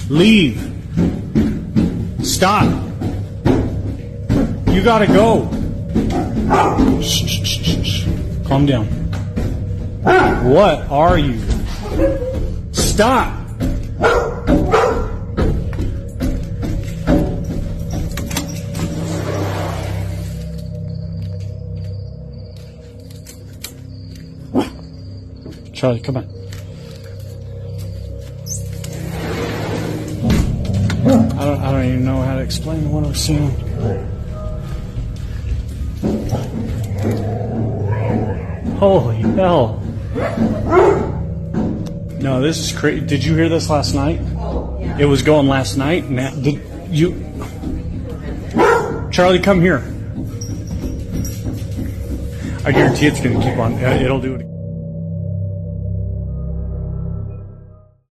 Leave. Stop. You gotta go. Shh, shh, shh, shh. Calm down. What are you? Stop. Charlie, come on. I don't even know how to explain what I'm seeing. Holy hell. No, this is crazy. Did you hear this last night? Oh, yeah. It was going last night. Now, did you... Charlie, come here. I guarantee it's going to keep on. It'll do it again.